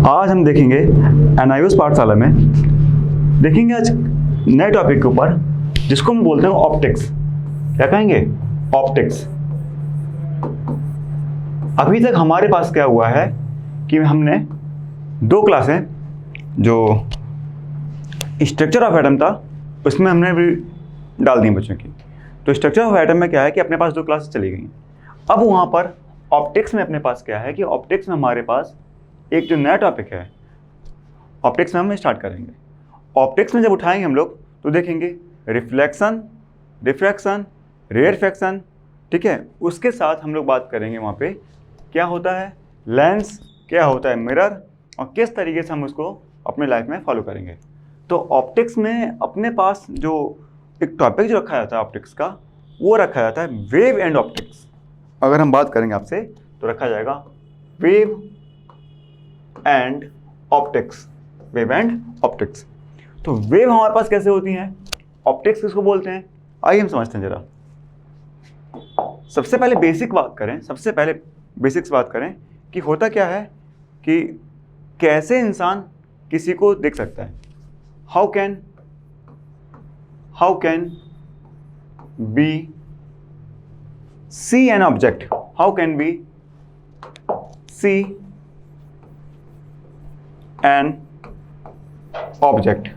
आज हम देखेंगे एनआईओएस पाठशाला में देखेंगे आज नए टॉपिक के ऊपर जिसको हम बोलते हैं ऑप्टिक्स। क्या कहेंगे? ऑप्टिक्स। अभी तक हमारे पास क्या हुआ है कि हमने दो क्लासें, जो स्ट्रक्चर ऑफ एटम था उसमें हमने भी डाल दी बच्चों की। तो स्ट्रक्चर ऑफ एटम में क्या है कि अपने पास दो क्लासेस चली गई। अब वहाँ पर ऑप्टिक्स में अपने पास क्या है कि ऑप्टिक्स में हमारे पास एक जो नया टॉपिक है, ऑप्टिक्स में हम स्टार्ट करेंगे। ऑप्टिक्स में जब उठाएंगे हम लोग तो देखेंगे रिफ्लेक्शन, रिफ्रैक्शन, रेयरफैक्शन, ठीक है। उसके साथ हम लोग बात करेंगे वहाँ पे क्या होता है लेंस, क्या होता है मिरर, और किस तरीके से हम उसको अपने लाइफ में फॉलो करेंगे। तो ऑप्टिक्स में अपने पास जो एक टॉपिक जो रखा जाता है ऑप्टिक्स का, वो रखा जाता है वेव एंड ऑप्टिक्स। अगर हम बात करेंगे आपसे तो रखा जाएगा wave and optics, wave and optics. तो वेव हमारे पास कैसे होती हैं, ऑप्टिक्स किसको बोलते हैं, आइए हम समझते हैं जरा। सबसे पहले बेसिक्स बात करें कि होता क्या है कि कैसे इंसान किसी को देख सकता है। How can B see an object? How can we see an object?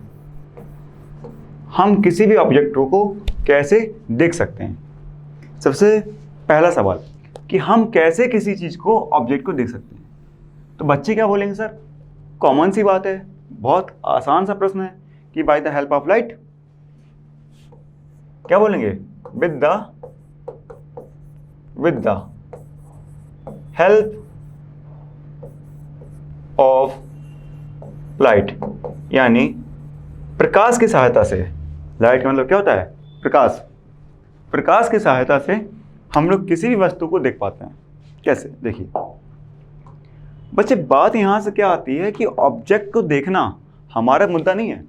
हम किसी भी ऑब्जेक्ट को कैसे देख सकते हैं? सबसे पहला सवाल कि हम कैसे किसी चीज़ को, ऑब्जेक्ट को देख सकते हैं। तो बच्चे क्या बोलेंगे सर, कॉमन सी बात है, बहुत आसान सा प्रश्न है कि by the help of light. क्या बोलेंगे? with the help of light, यानी प्रकाश की सहायता से। लाइट का मतलब क्या होता है? प्रकाश की सहायता से हम लोग किसी भी वस्तु को देख पाते हैं। कैसे? देखिए बच्चे, बात यहाँ से क्या आती है कि ऑब्जेक्ट को देखना हमारा मुद्दा नहीं है।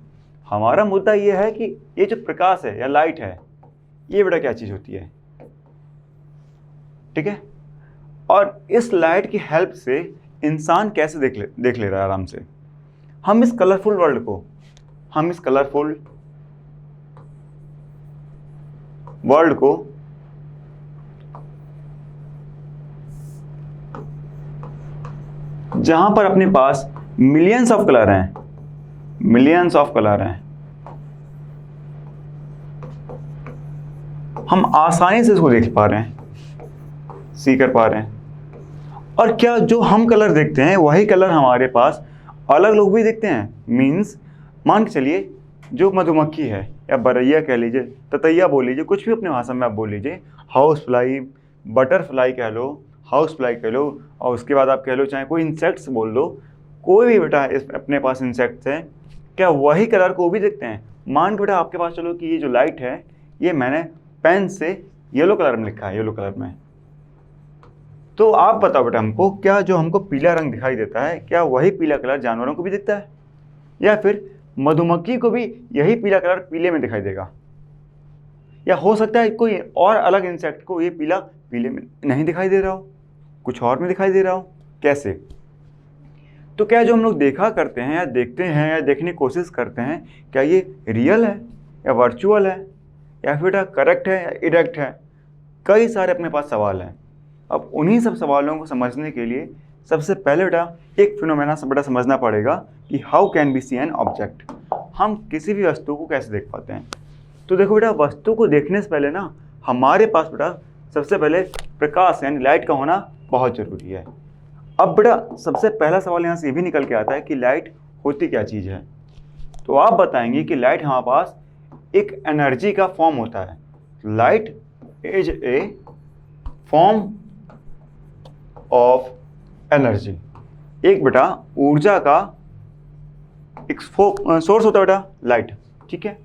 हमारा मुद्दा ये है कि ये जो प्रकाश है या लाइट है, ये बेटा क्या चीज़ होती है, ठीक है। और इस लाइट की हेल्प से इंसान कैसे देख ले रहा है आराम से। हम इस कलरफुल वर्ल्ड को जहां पर अपने पास मिलियंस ऑफ कलर हैं, हम आसानी से इसको देख पा रहे हैं, सी कर पा रहे हैं। और क्या जो हम कलर देखते हैं वही कलर हमारे पास अलग लोग भी देखते हैं। मीन्स मान के चलिए जो मधुमक्खी है या बरैया कह लीजिए, ततैया बोल लीजिए, कुछ भी अपने भाषा में आप बोल लीजिए, हाउस फ्लाई, बटरफ्लाई कह लो, हाउस फ्लाई कह लो, और उसके बाद आप कह लो चाहे कोई इंसेक्ट्स बोल लो, कोई भी बेटा अपने पास इंसेक्ट्स हैं, क्या वही कलर को भी देखते हैं। मान के बेटा आपके पास चलो कि ये जो लाइट है ये मैंने पेन से येलो कलर में लिखा है, येलो कलर में। तो आप बताओ बेटा हमको, क्या जो हमको पीला रंग दिखाई देता है, क्या वही पीला कलर जानवरों को भी दिखता है, या फिर मधुमक्खी को भी यही पीला कलर पीले में दिखाई देगा, या हो सकता है कोई और अलग इंसेक्ट को ये पीला पीले में नहीं दिखाई दे रहा हो, कुछ और में दिखाई दे रहा हो। कैसे? तो क्या जो हम लोग देखा करते हैं या देखते हैं या देखने की कोशिश करते हैं, क्या ये रियल है या वर्चुअल है, या फिर बेटा करेक्ट है या इरेक्ट है? कई सारे अपने पास सवाल हैं। अब उन्हीं सब सवालों को समझने के लिए सबसे पहले बेटा एक फिनोमेना से बेटा समझना पड़ेगा कि how can we see an object. हम किसी भी वस्तु को कैसे देख पाते हैं। तो देखो बेटा, वस्तु को देखने से पहले ना हमारे पास बेटा सबसे पहले प्रकाश यानी लाइट का होना बहुत ज़रूरी है। अब बेटा सबसे पहला सवाल यहाँ से ये भी निकल के आता है कि लाइट होती क्या चीज़ है। तो आप बताएंगे कि लाइट हमारे पास एक एनर्जी का फॉर्म होता है। Light is a form of energy, एक बेटा ऊर्जा का एक सोर्स होता है बेटा लाइट, ठीक है।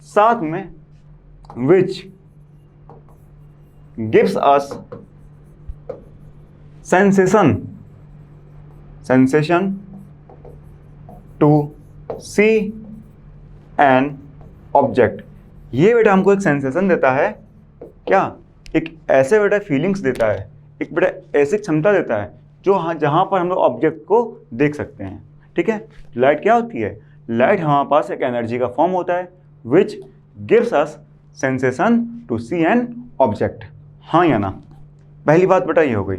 साथ में which gives us sensation to see an object. ये बेटा हमको एक सेंसेशन देता है, क्या एक ऐसे बेटा फीलिंग्स देता है, एक बेटा ऐसी क्षमता देता है जो जहाँ पर हम लोग ऑब्जेक्ट को देख सकते हैं। ठीक है। लाइट क्या होती है? लाइट हमारे पास एक एनर्जी का फॉर्म होता है which gives us sensation to see an object. हाँ या ना? पहली बात बेटा ये हो गई।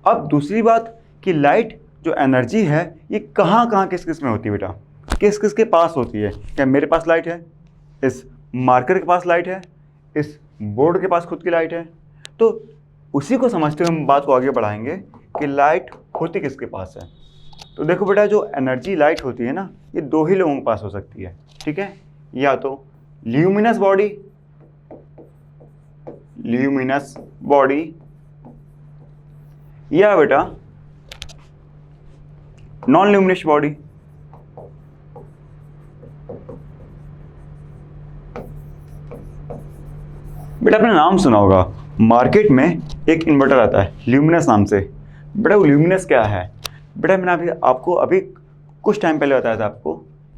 अब दूसरी बात कि लाइट जो एनर्जी है ये कहाँ कहाँ किस किस में होती है बेटा? किस किस के पास होती है? क्या मेरे पास लाइट है, इस मार्कर के पास लाइट है, इस बोर्ड के पास खुद की लाइट है। तो उसी को समझते हुए हम बात को आगे बढ़ाएंगे कि लाइट होती किसके पास है। तो देखो बेटा, जो एनर्जी लाइट होती है ना, ये दो ही लोगों के पास हो सकती है, ठीक है। या तो ल्यूमिनस बॉडी या बेटा नॉन ल्यूमिनस बॉडी। बेटा आपने नाम सुना होगा, मार्केट में एक इन्वर्टर आता है ल्यूमिनस नाम से। बेटा वो ल्यूमिनस क्या है? बेटा मैंने आपको अभी कुछ टाइम पहले बताया था आपको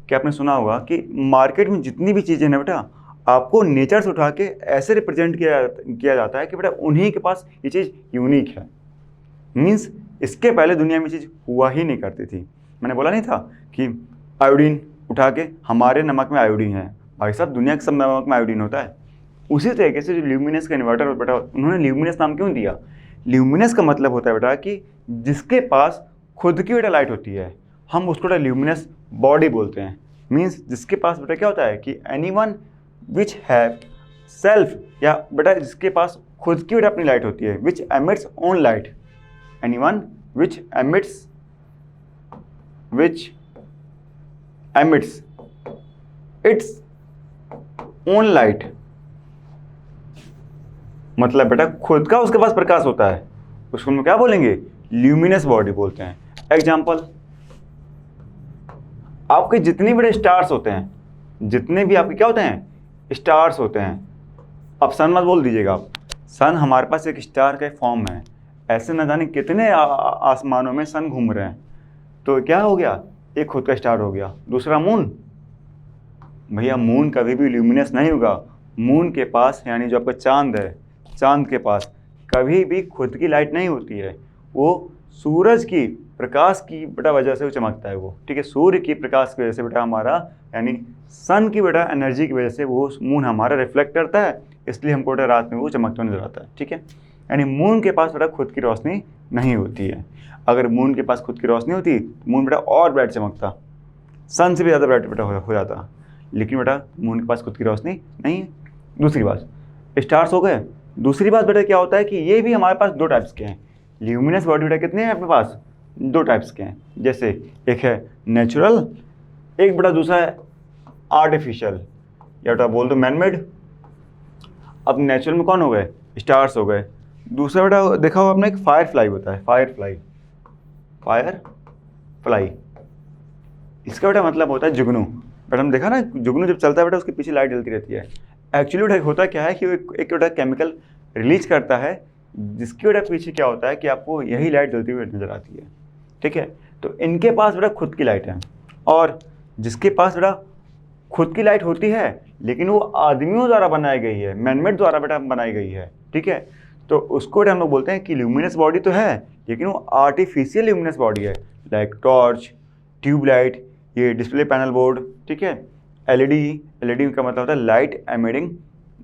कि आपने सुना होगा कि मार्केट में जितनी भी चीज़ें हैं बेटा, आपको नेचर से उठा के ऐसे रिप्रेजेंट किया जाता है कि बेटा उन्हीं के पास ये चीज़ यूनिक है। मीन्स इसके पहले दुनिया में चीज़ हुआ ही नहीं करती थी। मैंने बोला नहीं था कि आयोडीन उठा के हमारे नमक में आयोडीन है। भाई साहब, दुनिया के सब नमक में आयोडीन होता है। उसी तरीके से जो ल्यूमिनस का इन्वर्टर बेटा, उन्होंने ल्यूमिनस नाम क्यों दिया? ल्यूमिनस का मतलब होता है बेटा कि जिसके पास खुद की बेटा लाइट होती है, हम उसको बेटा ल्यूमिनस बॉडी बोलते हैं। मीन्स जिसके पास बेटा क्या होता है कि एनीवन विच हैव सेल्फ, या बेटा जिसके पास खुद की बेटा अपनी लाइट होती है, विच एमिट्स ओन लाइट। एनीवन विच एमिट्स इट्स ओन लाइट। मतलब बेटा खुद का उसके पास प्रकाश होता है, उसको हम क्या बोलेंगे? ल्यूमिनस बॉडी बोलते हैं। एग्जाम्पल, आपके जितने बड़े स्टार्स होते हैं, जितने भी आपके क्या होते हैं? स्टार्स होते हैं। अब सन मत बोल दीजिएगा आप, सन हमारे पास एक स्टार का फॉर्म है। ऐसे न जाने कितने आसमानों में सन घूम रहे हैं। तो क्या हो गया? एक खुद का स्टार हो गया। दूसरा मून। भैया मून कभी भी ल्यूमिनस नहीं होगा। मून के पास, यानी जो आपका चांद है, चांद के पास कभी भी खुद की लाइट नहीं होती है। वो सूरज की प्रकाश की बेटा वजह से वो चमकता है वो, ठीक है। सूर्य की प्रकाश की वजह से बेटा हमारा, यानी सन की बेटा एनर्जी की वजह से वो मून हमारा रिफ्लेक्ट करता है, इसलिए हमको बेटा रात में वो चमकता नजर आता है, ठीक है। यानी मून के पास बेटा खुद की रोशनी नहीं होती है। अगर मून के पास खुद की रोशनी होती तो मून बेटा और ब्राइट चमकता, सन से भी ज़्यादा ब्राइट बेटा हो जाता। लेकिन बेटा मून के पास खुद की रोशनी नहीं है। दूसरी बात, स्टार्स हो गए। दूसरी बात बेटा क्या होता है कि ये भी हमारे पास दो टाइप्स के हैं। ल्यूमिनस बॉडी बेटा कितने हैं अपने पास? दो टाइप्स के हैं। जैसे एक है नेचुरल, एक बेटा दूसरा है आर्टिफिशियल, या बेटा बोल दो मैनमेड। अब नेचुरल में कौन हो गए? स्टार्स हो गए। दूसरा बेटा देखा हो आपने, एक फायर फ्लाई होता है, फायर फ्लाई। इसका बेटा मतलब होता है जुगनू। बेटा हम देखा ना, जुगनू जब चलता है बेटा उसके पीछे लाइट जलती रहती है। एक्चुअली बेटा होता क्या है कि वो एक बेटा केमिकल रिलीज करता है, जिसकी बेटा पीछे क्या होता है कि आपको यही लाइट जलती हुई नजर आती है, ठीक है। तो इनके पास बेटा खुद की लाइट है, और जिसके पास बेटा खुद की लाइट होती है लेकिन वो आदमियों द्वारा बनाई गई है, मैनमेड द्वारा बेटा बनाई गई है, ठीक है। तो उसको बेटा हम लोग बोलते हैं कि ल्यूमिनस बॉडी तो है लेकिन वो आर्टिफिशियल ल्यूमिनस बॉडी है। लाइक टॉर्च, ट्यूबलाइट, ये डिस्प्ले पैनल बोर्ड, ठीक है। एलईडी का मतलब होता है लाइट एमिटिंग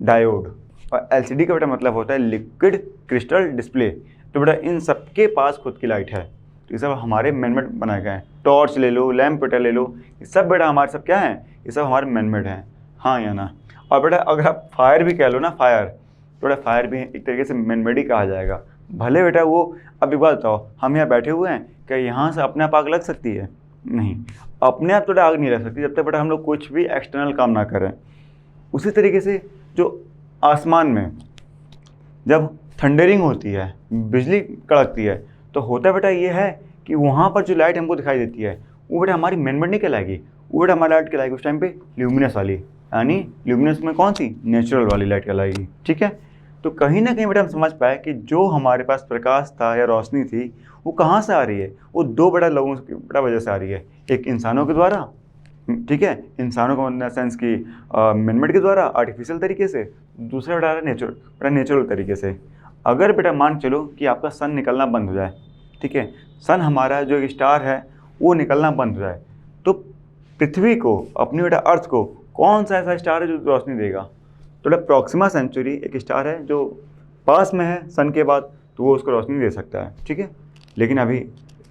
डायोड, और एलसीडी का बेटा मतलब होता है लिक्विड क्रिस्टल डिस्प्ले। तो बेटा इन सबके पास खुद की लाइट है, तो ये सब हमारे मैनमेड बनाए गए हैं। टॉर्च ले लो, लैम्प बेटा ले लो, ये सब बेटा हमारे सब क्या हैं? ये सब हमारे मैनमेड हैं। हाँ या ना? और बेटा अगर आप फायर भी कह लो ना, फायर, तो बेटा फायर भी एक तरीके से मैनमेड ही कहा जाएगा। भले बेटा वो, अब एक बात बताओ, हम यहाँ बैठे हुए हैं, क्या यहाँ से अपने आप आग लग सकती है? नहीं, अपने आप तो बेटा आग नहीं लग सकती जब तक बेटा हम लोग कुछ भी एक्सटर्नल काम ना करें। उसी तरीके से जो आसमान में जब थंडरिंग होती है, बिजली कड़कती है, तो होता बेटा ये है कि वहाँ पर जो लाइट हमको दिखाई देती है वो बेटा हमारी मैनमेड नहीं कहलाएगी, वो बेटा हमारी लाइट कहलाएगी उस टाइम पे ल्यूमिनस वाली, यानी ल्यूमिनस में कौन सी? नेचुरल वाली लाइट कहलाएगी, ठीक है। तो कहीं ना कहीं बेटा हम समझ पाए कि जो हमारे पास प्रकाश था या रोशनी थी वो कहाँ से आ रही है? वो दो बड़ा लोगों की बड़ा वजह से आ रही है। एक इंसानों के द्वारा, ठीक है, इंसानों को सेंस की मैनमेड के द्वारा आर्टिफिशियल तरीके से। दूसरा बेटा नेचुरल तरीके से। अगर बेटा मान चलो कि आपका सन निकलना बंद हो जाए, ठीक है, सन हमारा जो एक स्टार है वो निकलना बंद हो जाए, तो पृथ्वी को, अपनी बेटा अर्थ को, कौन सा ऐसा स्टार है जो रोशनी देगा? तो बेटा प्रॉक्सिमा सेंचुरी एक स्टार है जो पास में है सन के बाद, तो वो उसको रोशनी दे सकता है, ठीक है। लेकिन अभी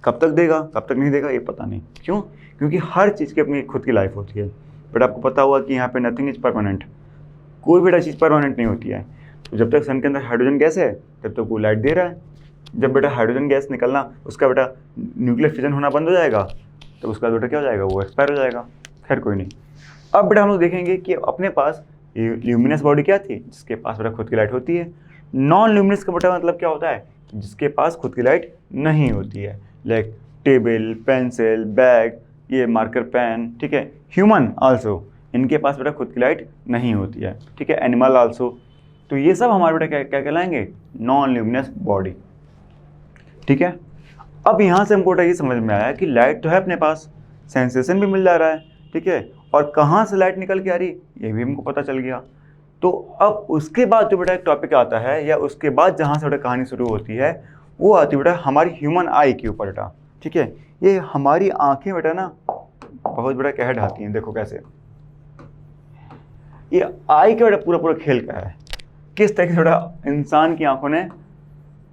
कब तक देगा, कब तक नहीं देगा, ये पता नहीं। क्यों? क्योंकि हर चीज़ की अपनी खुद की लाइफ होती है। बट आपको पता होगा कि यहाँ पे नथिंग इज परमानेंट, कोई बेटा चीज़ परमानेंट नहीं होती है। तो जब तक सन के अंदर हाइड्रोजन गैस है तब तक वो लाइट दे रहा है। जब बेटा हाइड्रोजन गैस निकलना, उसका बेटा न्यूक्लियर फिजन होना बंद हो जाएगा, तो उसका बेटा क्या हो जाएगा, वो एक्सपायर हो जाएगा। खैर कोई नहीं। अब बेटा हम लोग देखेंगे कि अपने पास ल्यूमिनस बॉडी क्या थी, जिसके पास बेटा खुद की लाइट होती है। नॉन ल्यूमिनस का बेटा मतलब क्या होता है, जिसके पास खुद की लाइट नहीं होती है। लाइक टेबल, पेंसिल, बैग, ये मार्कर पेन, ठीक है। ह्यूमन आल्सो, इनके पास बेटा खुद की लाइट नहीं होती है, ठीक है। Animal also. तो ये सब हमारे बेटा क्या क्या कहलाएंगे, नॉन ल्यूमिनस बॉडी, ठीक है। अब यहाँ से हमको बेटा ये समझ में आया कि लाइट तो है अपने पास, सेंसेशन भी मिल जा रहा है, ठीक है। और कहाँ से लाइट निकल के आ रही ये भी हमको पता चल गया। तो अब उसके बाद जो बेटा एक टॉपिक आता है, या उसके बाद जहाँ से बेटा कहानी शुरू होती है, वो आती है बेटा हमारी ह्यूमन आई के ऊपर बेटा, ठीक है। ये हमारी आँखें बेटा ना बहुत बड़ा कहर ढाती हैं। देखो कैसे, ये आई का बेटा पूरा पूरा खेल क्या है, किस तरह से बेटा इंसान की आंखों ने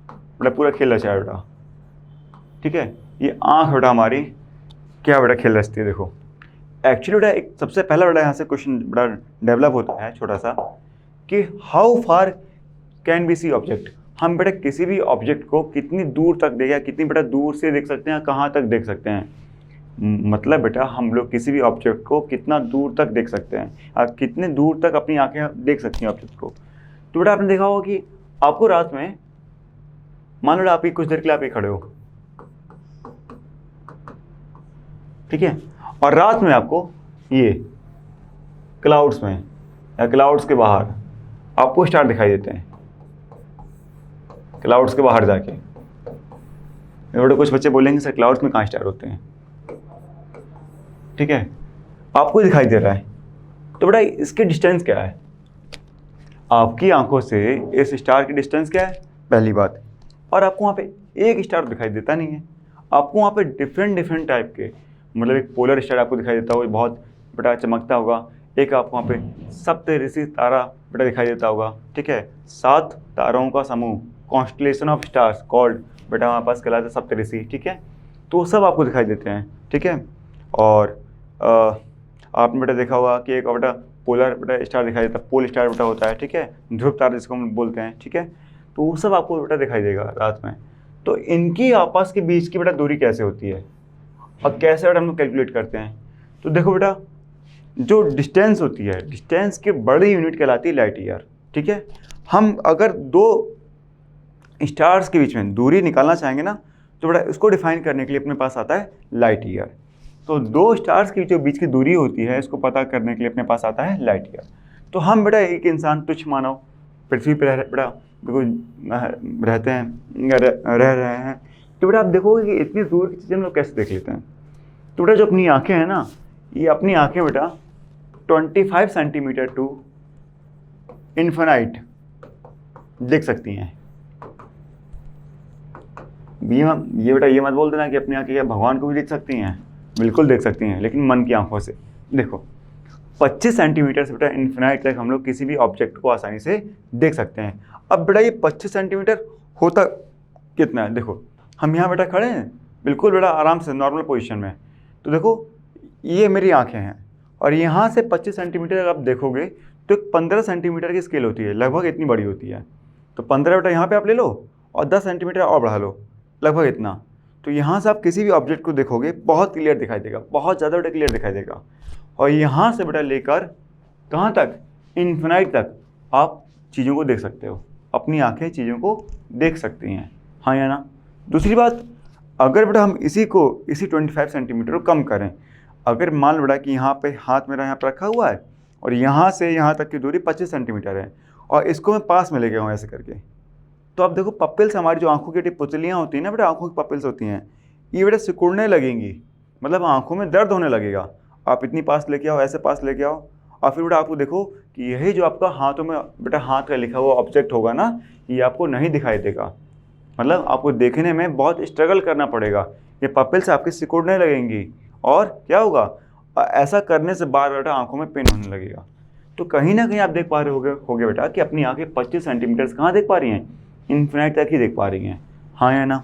बेटा पूरा खेल रचा है बेटा, ठीक है। ये आंख बेटा हमारी क्या बेटा खेल रचती है। देखो एक्चुअली बेटा एक सबसे पहला बेटा यहाँ से क्वेश्चन बेटा डेवलप होता है छोटा सा, कि how far can we see object. हम बेटा किसी भी ऑब्जेक्ट को कितनी दूर तक देखें, कितनी बेटा दूर से देख सकते हैं, कहाँ तक देख सकते हैं। मतलब बेटा हम लोग किसी भी ऑब्जेक्ट को कितना दूर तक देख सकते हैं, और कितने दूर तक अपनी आंखें देख सकती हैं ऑब्जेक्ट को। तो बेटा आपने देखा होगा कि आपको रात में, मान लो आप ही कुछ देर के लिए आप ही खड़े हो, ठीक है, और रात में आपको ये क्लाउड्स में या क्लाउड्स के बाहर आपको स्टार दिखाई देते हैं। क्लाउड्स के बाहर जाके बेटा कुछ बच्चे बोलेंगे सर क्लाउड्स में कहाँ स्टार होते हैं, ठीक है, आपको दिखाई दे रहा है। तो बेटा इसकी डिस्टेंस क्या है, आपकी आंखों से इस स्टार की डिस्टेंस क्या है, पहली बात। और आपको वहाँ पे एक स्टार दिखाई देता नहीं है, आपको वहाँ पे डिफरेंट टाइप के, मतलब एक पोलर स्टार आपको दिखाई देता होगा, बहुत बेटा चमकता होगा। एक आपको वहाँ पे सप्तऋषि तारा बेटा दिखाई देता होगा, ठीक है। 7 तारों का समूह, कॉन्स्टलेशन ऑफ स्टार्स कॉल्ड बेटा हमारे पास कहलाता है सप्तऋषि, ठीक है। तो सब आपको दिखाई देते हैं, ठीक है। और आपने बेटा देखा होगा कि एक बेटा पोलर बेटा स्टार दिखाई देता है, पोल स्टार बेटा होता है, ठीक है, ध्रुव तारा जिसको हम बोलते हैं, ठीक है। तो वो सब आपको बेटा दिखाई देगा रात में। तो इनकी आपस के बीच की बेटा दूरी कैसे होती है और कैसे बेटा हम लोग कैलकुलेट करते हैं। तो देखो बेटा जो डिस्टेंस होती है, डिस्टेंस की बड़ी यूनिट कहलाती है लाइट ईयर, ठीक है। हम अगर 2 स्टार्स के बीच में दूरी निकालना चाहेंगे ना, तो बेटा इसको डिफाइन करने के लिए अपने पास आता है लाइट ईयर। तो 2 स्टार्स के जो बीच की दूरी होती है, इसको पता करने के लिए अपने पास आता है लाइट ईयर। तो हम बेटा एक इंसान तुच्छ मानव पृथ्वी पर बेटा बिल्कुल रहते हैं, रह रहे हैं। तो बेटा आप देखोगे कि इतनी दूर की चीज़ें हम लोग कैसे देख लेते हैं। तो बेटा जो अपनी आँखें हैं ना, ये अपनी आँखें बेटा 25 सेंटीमीटर टू इन्फिनाइट देख सकती हैं। ये बेटा ये मत बोल देना कि अपनी आँखें क्या भगवान को भी देख सकती हैं, बिल्कुल देख सकती हैं, लेकिन मन की आंखों से। देखो 25 सेंटीमीटर से बेटा इन्फिनाइट तक हम लोग किसी भी ऑब्जेक्ट को आसानी से देख सकते हैं। अब बेटा ये 25 सेंटीमीटर होता कितना है, देखो हम यहाँ बेटा खड़े हैं बिल्कुल बेटा आराम से नॉर्मल पोजीशन में। तो देखो ये मेरी आंखें हैं, और यहाँ से 25 सेंटीमीटर अगर आप देखोगे तो 15 सेंटीमीटर की स्केल होती है, लगभग इतनी बड़ी होती है। तो 15 बेटा यहाँ पे आप ले लो और 10 सेंटीमीटर और बढ़ा लो, लगभग इतना। तो यहाँ से आप किसी भी ऑब्जेक्ट को देखोगे बहुत क्लियर दिखाई देगा, बहुत ज़्यादा बेटा क्लियर दिखाई देगा। और यहाँ से बेटा लेकर कहाँ तक, इन्फिनाइट तक आप चीज़ों को देख सकते हो, अपनी आंखें चीज़ों को देख सकती हैं, हाँ या ना। दूसरी बात, अगर बेटा हम इसी 25 सेंटीमीटर को कम करें, अगर मान लो बेटा कि यहाँ पे हाथ मेरा यहाँ पर रखा हुआ है और यहाँ से यहाँ तक की दूरी 25 सेंटीमीटर है, और इसको मैं पास में ले गया हूँ ऐसे करके, तो आप देखो पपिल्स, हमारी जो आंखों की पुतलियाँ होती हैं ना बेटा, आंखों की पपिल्स होती हैं, ये बेटा सिकुड़ने लगेंगी, मतलब आंखों में दर्द होने लगेगा। आप इतनी पास लेके आओ, ऐसे पास लेके आओ, और फिर बेटा आपको देखो कि यही जो आपका हाथों में बेटा हाथ का लिखा हुआ ऑब्जेक्ट होगा ना, ये आपको नहीं दिखाई देगा, मतलब आपको देखने में बहुत स्ट्रगल करना पड़ेगा। ये पपिल्स आपकी सिकुड़ने लगेंगी और क्या होगा, ऐसा करने से बार बेटा आंखों में पेन होने लगेगा। तो कहीं ना कहीं आप देख पा रहे होगे बेटा कि अपनी आंखें 25 सेंटीमीटर कहाँ देख पा रही हैं, इन्फिनाइट तक ही देख पा रही हैं, हाँ या ना।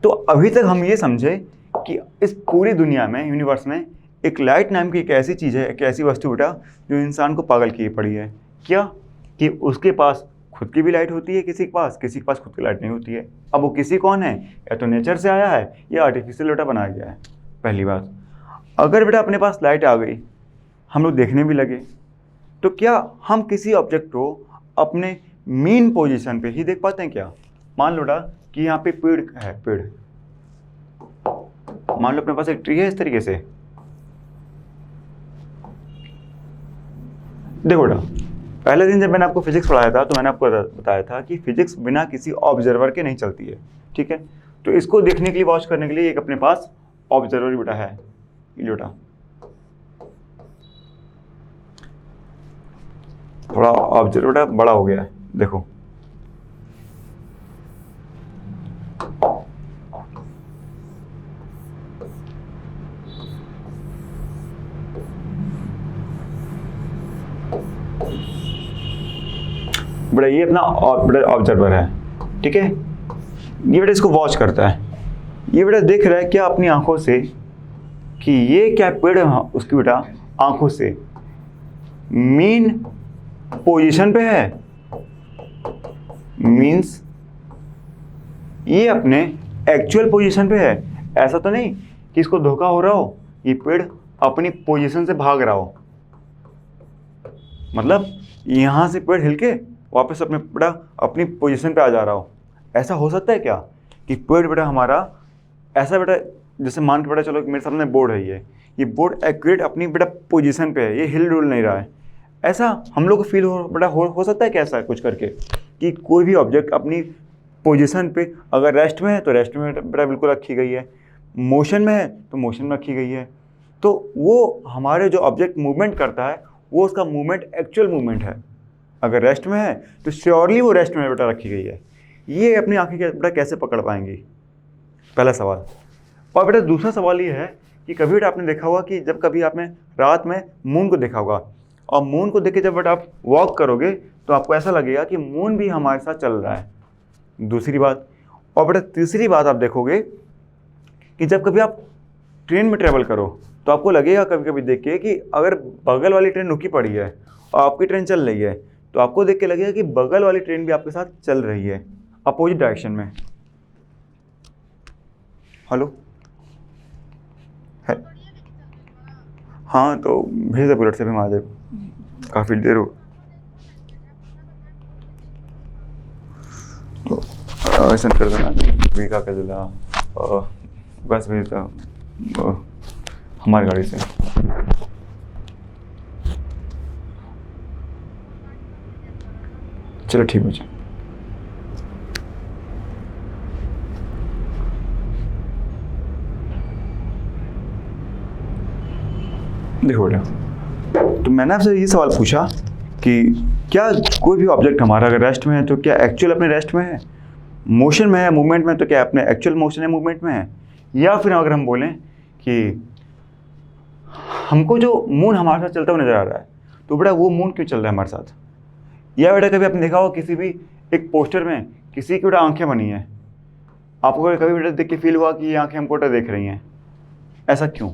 तो अभी तक हम ये समझे कि इस पूरी दुनिया में, यूनिवर्स में एक लाइट नाम की एक ऐसी चीज़ है, एक ऐसी वस्तु बेटा जो इंसान को पागल किए पड़ी है। क्या कि उसके पास खुद की भी लाइट होती है, किसी के पास खुद की लाइट नहीं होती है। अब वो किसी कौन है, या तो नेचर से आया है या आर्टिफिशियल बेटा बनाया गया है। पहली बात, अगर बेटा अपने पास लाइट आ गई, हम लोग देखने भी लगे, तो क्या हम किसी ऑब्जेक्ट को अपने मेन पोजीशन पे ही देख पाते हैं क्या? मान लो बेटा कि यहाँ पे पेड़ है, पेड़ मान लो अपने पास एक ट्री है इस तरीके से। देखो बेटा, पहले दिन जब मैंने आपको फिजिक्स पढ़ाया था तो मैंने आपको बताया था कि फिजिक्स बिना किसी ऑब्जर्वर के नहीं चलती है, ठीक है। तो इसको देखने के लिए, वॉच करने के लिए एक अपने पास ऑब्जर्वर बेटा है, ये बेटा थोड़ा ऑब्जर्वर बेटा बड़ा हो गया है, देखो बेटा, ये अपना ऑब्जर्वर है, ठीक है। ये बेटा इसको वॉच करता है, ये बेटा देख रहा है क्या अपनी आंखों से कि ये क्या पेड़ है उसकी बेटा आंखों से मेन पोजीशन पे है, मींस ये अपने एक्चुअल पोजीशन पे है। ऐसा तो नहीं कि इसको धोखा हो रहा हो, ये पेड़ अपनी पोजीशन से भाग रहा हो, मतलब यहाँ से पेड़ हिल के वापस अपने बेटा अपनी पोजीशन पे आ जा रहा हो। ऐसा हो सकता है क्या कि पेड़ बेटा हमारा ऐसा बेटा, जैसे मान के बेटा चलो मेरे सामने बोर्ड है, ये बोर्ड एक्यूरेट अपनी बेटा पोजीशन पे है, ये हिल डुल नहीं रहा है। ऐसा हम लोग को फील हो सकता है क्या ऐसा कुछ करके कि कोई भी ऑब्जेक्ट अपनी पोजीशन पे अगर रेस्ट में है तो रेस्ट में बेटा बिल्कुल रखी गई है, मोशन में है तो मोशन में रखी गई है। तो वो हमारे जो ऑब्जेक्ट मूवमेंट करता है वो उसका मूवमेंट एक्चुअल मूवमेंट है। अगर रेस्ट में है तो श्योरली वो रेस्ट में बेटा रखी गई है। ये अपनी आंखें बेटा कैसे पकड़ पाएंगी, पहला सवाल। और बेटा दूसरा सवाल ये है कि कभी बेटा आपने देखा होगा कि जब कभी आपने रात में मून को देखा होगा, और मून को देख के जब बेटा आप वॉक करोगे तो आपको ऐसा लगेगा कि मून भी हमारे साथ चल रहा है, दूसरी बात। और बेटा तीसरी बात आप देखोगे कि जब कभी आप ट्रेन में ट्रैवल करो तो आपको लगेगा कभी कभी देख के कि अगर बगल वाली ट्रेन रुकी पड़ी है और आपकी ट्रेन चल रही है तो आपको देख के लगेगा कि बगल वाली ट्रेन भी आपके साथ चल रही है अपोजिट डायरेक्शन में। हेलो है, हाँ तो भेज दे बुलेट से भी हम आ जाए, काफ़ी देर हो तो ऐसा कर देना भी का कर दिला, बस भेजता हमारी गाड़ी से। चलो ठीक है। देखो बेटा, तो मैंने आपसे ये सवाल पूछा कि क्या कोई भी ऑब्जेक्ट हमारा अगर रेस्ट में है तो क्या एक्चुअल अपने रेस्ट में है, मोशन में है, मूवमेंट में, तो क्या अपने एक्चुअल मोशन है, मूवमेंट में है। या फिर अगर हम बोलें कि हमको जो मून हमारे साथ चलता हुआ नजर आ रहा है तो बेटा वो मून क्यों चल रहा है हमारे साथ। या बेटा कभी आपने देखा हो किसी भी एक पोस्टर में किसी की बेटा आंखें बनी हैं, आपको कभी बेटा देख के फील हुआ कि ये आंखें हमको बेटा देख रही हैं, ऐसा क्यों?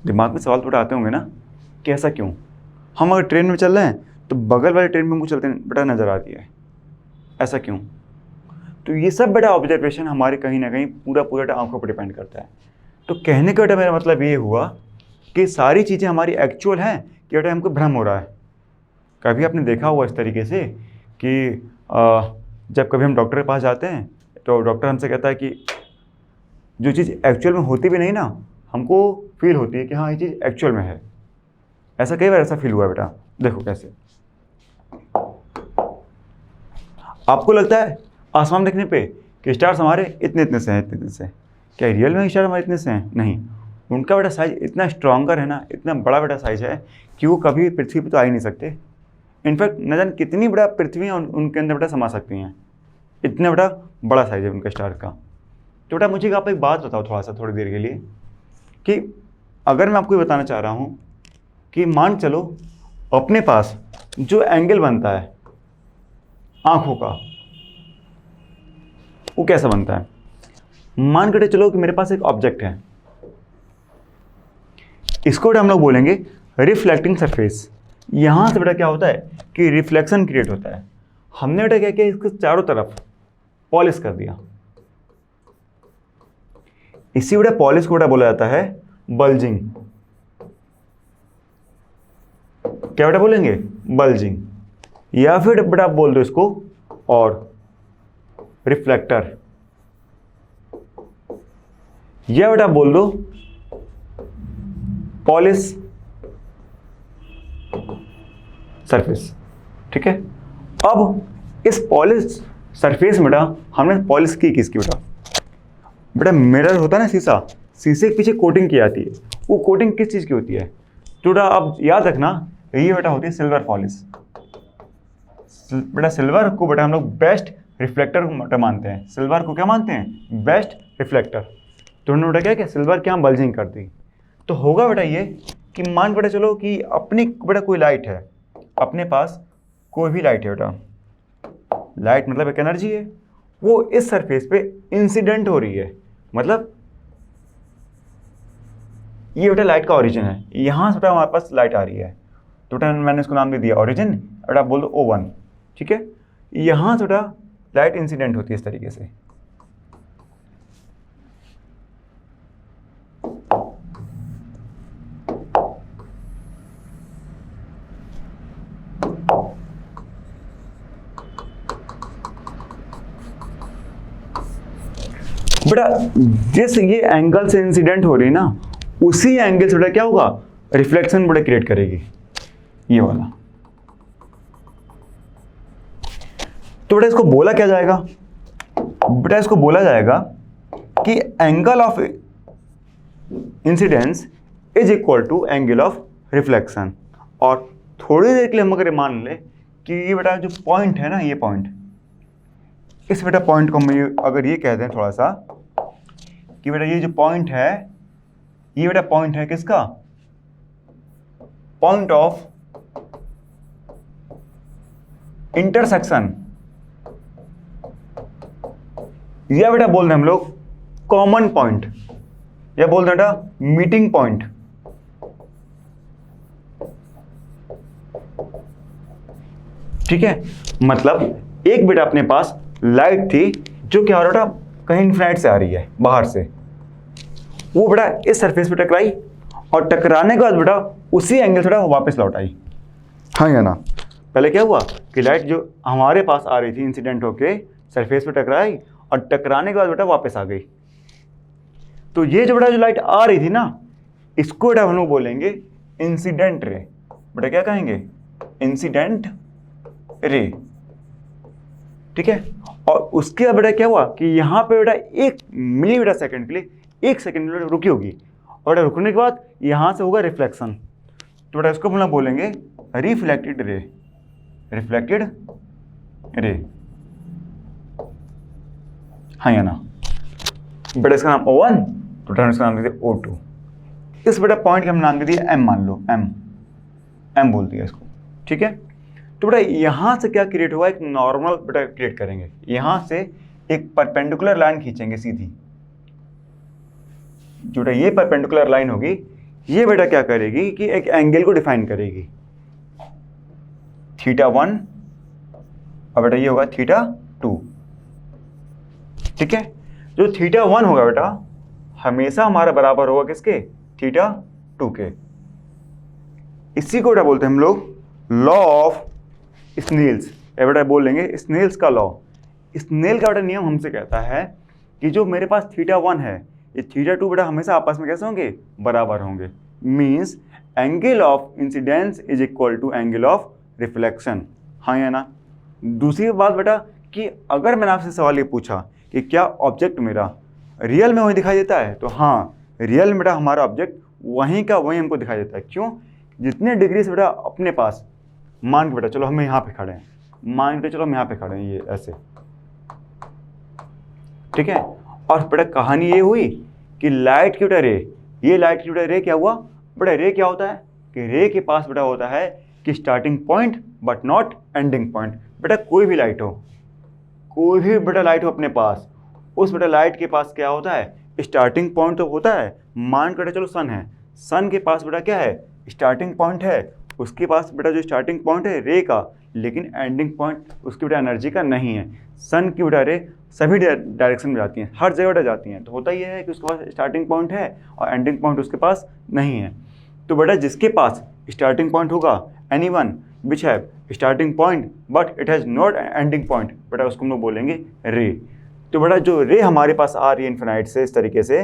दिमाग में सवाल थोड़ा आते होंगे ना कि ऐसा क्यों। हम अगर ट्रेन में चल रहे हैं तो बगल वाले ट्रेन में हमको चलते बेटा नज़र आती है, ऐसा क्यों? तो ये सब बेटा ऑब्जर्वेशन हमारे कहीं ना कहीं पूरा बेटा आंखों पर डिपेंड करता है। तो कहने का बेटा मेरा मतलब ये हुआ कि सारी चीज़ें हमारी एक्चुअल हैं कि बेटा हमको भ्रम हो रहा है। कभी आपने देखा हुआ इस तरीके से कि जब कभी हम डॉक्टर के पास जाते हैं तो डॉक्टर हमसे कहता है कि जो चीज़ एक्चुअल में होती भी नहीं ना, हमको फील होती है कि हाँ ये चीज़ एक्चुअल में है। ऐसा कई बार ऐसा फील हुआ है बेटा। देखो कैसे, आपको लगता है आसमान देखने पे कि स्टार्स हमारे इतने इतने से हैं, इतने इतने से। क्या रियल में स्टार हमारे इतने से हैं? नहीं, उनका बेटा साइज इतना स्ट्रॉन्गर है ना, इतना बड़ा बेटा साइज है कि वो कभी पृथ्वी पे तो आ ही नहीं सकते। इनफैक्ट न जाने कितनी बड़ा पृथ्वी उनके अंदर बेटा समा सकती हैं, इतना बेटा बड़ा साइज है उनका स्टार का। तो बेटा मुझे आप एक बात बताओ थोड़ा सा, थोड़ी देर के लिए, कि अगर मैं आपको ये बताना चाह रहा हूँ कि मान चलो अपने पास जो एंगल बनता है आंखों का, वो कैसा बनता है। मान के चलो कि मेरे पास एक ऑब्जेक्ट है, इसको बेटा हम लोग बोलेंगे रिफ्लेक्टिंग सरफेस। यहां से बेटा क्या होता है कि रिफ्लेक्शन क्रिएट होता है। हमने बेटा क्या किया, इसको चारों तरफ पॉलिश कर दिया। इसी बेटा पॉलिश को बेटा बोला जाता है बल्जिंग। क्या बेटा बोलेंगे, बल्जिंग, या फिर बेटा आप बोल दो इसको और रिफ्लेक्टर, या बेटा बोल दो पॉलिश सरफेस। ठीक है, अब इस पॉलिश सरफेस में बेटा हमने पॉलिश की किसकी, बेटा मिरर होता है ना शीशा, शीशे के पीछे कोटिंग की जाती है। वो कोटिंग किस चीज़ की होती है, तो बेटा अब याद रखना, ये बेटा होती है सिल्वर पॉलिश। बेटा सिल्वर को बेटा हम लोग बेस्ट रिफ्लेक्टर मानते हैं। सिल्वर को क्या मानते हैं, बेस्ट रिफ्लेक्टर। तो उन्होंने बेटा क्या सिल्वर की हम बल्जिंग कर दी। तो होगा बेटा ये कि मान बेटा चलो कि अपनी बेटा कोई लाइट है, अपने पास कोई भी लाइट है बेटा, लाइट मतलब एक एनर्जी है, वो इस सरफेस पे इंसिडेंट हो रही है। मतलब ये बेटा लाइट का ओरिजिन है, यहाँ से बेटा हमारे पास लाइट आ रही है, तो बेटा मैंने इसको नाम दे दिया ओरिजिन। बेटा बोल दो O1। ठीक है, यहाँ से बेटा लाइट इंसिडेंट होती है इस तरीके से। बेटा जिस ये एंगल से इंसिडेंट हो रही है ना, उसी एंगल से बेटा क्या होगा, रिफ्लेक्शन बेटा क्रिएट करेगी, ये वाला। तो बेटा इसको बोला क्या जाएगा, बेटा इसको बोला जाएगा कि angle of incidence is equal to angle of reflection. और थोड़ी देर के लिए हम अगर मान ले कि ये बेटा जो पॉइंट है ना, ये पॉइंट, इस बेटा पॉइंट को हम अगर ये कहते हैं थोड़ा सा कि बेटा ये जो पॉइंट है, ये बेटा पॉइंट है किसका, पॉइंट ऑफ इंटरसेक्शन, या बेटा बोल रहे हम लोग कॉमन पॉइंट, या बोल रहे बेटा मीटिंग पॉइंट। ठीक है, मतलब एक बेटा अपने पास लाइट थी जो क्या हो रहा था, कहीं इन्फिनाइट से आ रही है बाहर से, वो बेटा इस सरफेस पे टकराई, और टकराने के बाद बेटा उसी एंगल से बेटा वापस लौट आई। हाँ या ना, पहले क्या हुआ कि लाइट जो हमारे पास आ रही थी इंसिडेंट होके सरफेस पे टकराई, और टकराने के बाद बेटा वापस आ गई। तो ये जो बेटा जो लाइट आ रही थी ना, इसको बेटा हम लोग बोलेंगे इंसिडेंट रे। बेटा क्या कहेंगे, इंसिडेंट रे। ठीक है, और उसके बाद बेटा क्या हुआ कि यहाँ पे बेटा 1 मिली बेटा सेकंड के लिए, 1 सेकंड बेटा रुकी होगी, और बेटा रुकने के बाद यहाँ से होगा रिफ्लेक्शन। तो बेटा इसको हम लोग बोलेंगे रिफ्लेक्टेड रे, रिफ्लेक्टेड रे। हाँ या ना, बेटा इसका नाम O1, तो बेटा इसका नाम दे दिया O2। इस बेटा पॉइंट का हम नाम दे दिया M, मान लो M बोल दिया इसको। ठीक है, तो बेटा यहाँ से क्या क्रिएट हुआ, एक नॉर्मल बेटा क्रिएट करेंगे, यहाँ से एक परपेंडिकुलर लाइन खींचेंगे सीधी। जो बेटा ये परपेंडिकुलर लाइन होगी, ये बेटा क्या करेगी कि एक एंगल को डिफाइन करेगी, θ1, और बेटा ये होगा θ2। ठीक है, जो θ1 होगा बेटा हमेशा हमारा बराबर होगा किसके, θ2 के। इसी को बेटा बोलते हैं हम लोग लॉ ऑफ स्नेल्स, बेटा बोलेंगे स्नेल्स का लॉ। स्नेल का बेटा नियम हमसे कहता है कि जो मेरे पास θ1 है, ये θ2 बेटा हमेशा आपस में कैसे होंगे, बराबर होंगे। Means angle of incidence is equal to angle of reflection. हाँ या ना। दूसरी बात बेटा कि अगर मैंने आपसे सवाल ये पूछा कि क्या ऑब्जेक्ट मेरा रियल में वहीं दिखाई देता है, तो हाँ, रियल में बेटा हमारा ऑब्जेक्ट वहीं का वहीं हमको दिखाई देता है। क्यों, जितने डिग्री से बेटा अपने पास, मान के बेटा चलो हम यहाँ पे खड़े हैं, मान के चलो हम यहाँ पे खड़े हैं, ये ऐसे, ठीक है, और बेटा कहानी ये हुई कि लाइट की बेटा रे, ये लाइट की बेटा रे क्या हुआ, बेटा रे क्या होता है कि रे के पास बेटा होता है कि starting point but not ending point. बेटा कोई भी लाइट हो, कोई भी बेटा लाइट हो अपने पास, उस बेटा लाइट के पास क्या होता है, स्टार्टिंग पॉइंट तो होता है। मान कर चलो सन है, सन के पास बेटा क्या है, स्टार्टिंग पॉइंट है, उसके पास बेटा जो स्टार्टिंग पॉइंट है रे का, लेकिन एंडिंग पॉइंट उसकी बेटा एनर्जी का नहीं है। सन की बेटा रे सभी डायरेक्शन में जाती हैं, हर जगह बेटा जाती हैं, तो होता ही है कि उसके पास स्टार्टिंग पॉइंट है और एंडिंग पॉइंट उसके पास नहीं है। तो बेटा जिसके पास स्टार्टिंग पॉइंट होगा, anyone which have starting point but it has not ending point, बेटा उसको हम लोग बोलेंगे रे। तो बेटा जो रे हमारे पास आ रही है इन्फिनाइट से इस तरीके से,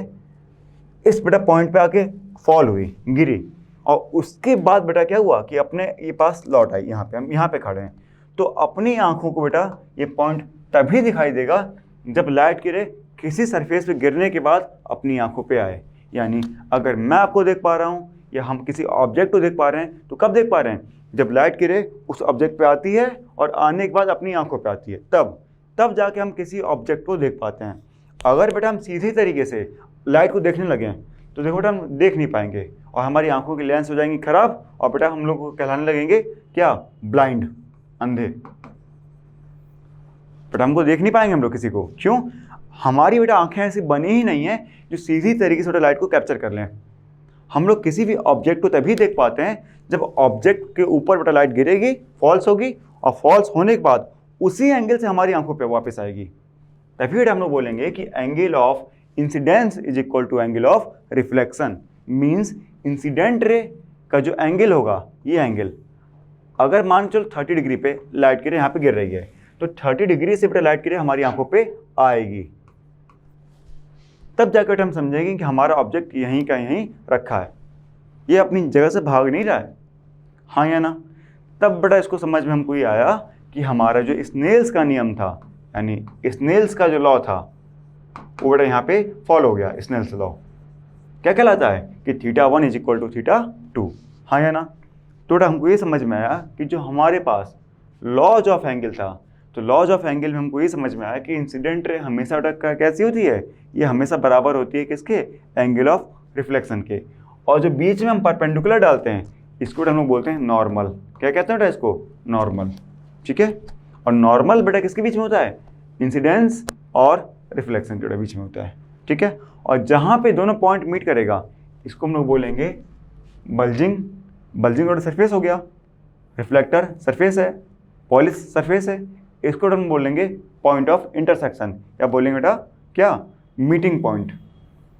इस बेटा पॉइंट पे आके फॉल हुई, गिरी, और उसके बाद बेटा क्या हुआ कि अपने ये पास लौट आई। यहाँ पे हम यहाँ पे खड़े हैं, तो अपनी आंखों को बेटा ये पॉइंट तभी दिखाई देगा जब लाइट की रे किसी सरफेस पे गिरने के बाद अपनी आंखों पे आए। यानी अगर मैं आपको देख पा रहा हूँ या हम किसी ऑब्जेक्ट को देख पा रहे हैं, तो कब देख पा रहे हैं, जब लाइट की रे उस ऑब्जेक्ट पे आती है और आने के बाद अपनी आंखों पे आती है, तब जाके हम किसी ऑब्जेक्ट को देख पाते हैं। अगर बेटा हम सीधी तरीके से लाइट को देखने लगे तो देखो बेटा हम देख नहीं पाएंगे और हमारी आंखों की लेंस हो जाएंगी खराब, और बेटा हम लोग को कहलाने लगेंगे क्या, ब्लाइंड, अंधे। बेटा हमको देख नहीं पाएंगे हम लोग किसी को, क्यों, हमारी बेटा आंखें ऐसी बनी ही नहीं है जो सीधी तरीके से बेटा लाइट को कैप्चर कर लें। हम लोग किसी भी ऑब्जेक्ट को तभी देख पाते हैं जब ऑब्जेक्ट के ऊपर बेटा लाइट गिरेगी, फॉल्स होगी, और फॉल्स होने के बाद उसी एंगल से हमारी आंखों पे वापस आएगी। तभी बेटा हम लोग बोलेंगे कि angle of incidence is equal to angle of reflection. Means incident ray का जो एंगल होगा, ये एंगल अगर मान चलो 30 डिग्री पे लाइट की रे यहाँ पे गिर रही है, तो 30 डिग्री से बेटा लाइट की रे हमारी आंखों पे आएगी, तब जाकर हम समझेंगे कि हमारा ऑब्जेक्ट यहीं का यहीं रखा है, ये अपनी जगह से भाग नहीं रहा है, हाँ या ना। तब बेटा इसको समझ में हमको ये आया कि हमारा जो स्नेल्स का नियम था, यानी स्नेल्स का जो लॉ था, वो बेटा यहाँ पे फॉलो हो गया। स्नेल्स लॉ क्या कहलाता है कि θ1 इज इक्वल टू θ2, हाँ या ना। तो बेटा हमको ये समझ में आया कि जो हमारे पास लॉज ऑफ एंगल था, तो लॉज ऑफ एंगल में हमको ये समझ में आया कि इंसिडेंट रे हमेशा बेटा कैसी होती है, ये हमेशा बराबर होती है किसके, एंगल ऑफ रिफ्लेक्शन के। और जो बीच में हम परपेंडिकुलर डालते हैं, इसको हम लोग बोलते हैं नॉर्मल। क्या कहते हैं बेटा इसको, नॉर्मल, ठीक है। और नॉर्मल बेटा किसके बीच में होता है, इंसिडेंस और रिफ्लेक्शन के बीच में होता है, ठीक है। और जहाँ पे दोनों पॉइंट मीट करेगा, इसको हम लोग बोलेंगे बल्जिंग। बल्जिंग बेटा सरफेस हो गया, रिफ्लेक्टर सरफेस है, पॉलिश सरफेस है, इसको हम बोलेंगे पॉइंट ऑफ इंटरसेक्शन, या बोलेंगे बेटा क्या, मीटिंग पॉइंट,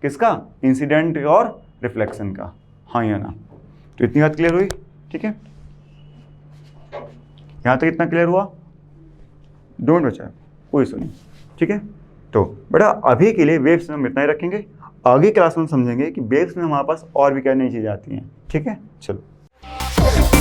किसका, इंसिडेंट और रिफ्लेक्शन का, हाँ या ना। तो इतनी बात क्लियर हुई, ठीक है। यहाँ तक इतना क्लियर हुआ, डोंट बचा कोई सुनी, ठीक है। तो बेटा अभी के लिए वेव्स में हम इतना ही रखेंगे, आगे क्लास में हम समझेंगे कि वेव्स में हमारे पास और भी क्या नई चीज़ें आती हैं, ठीक है। चलो।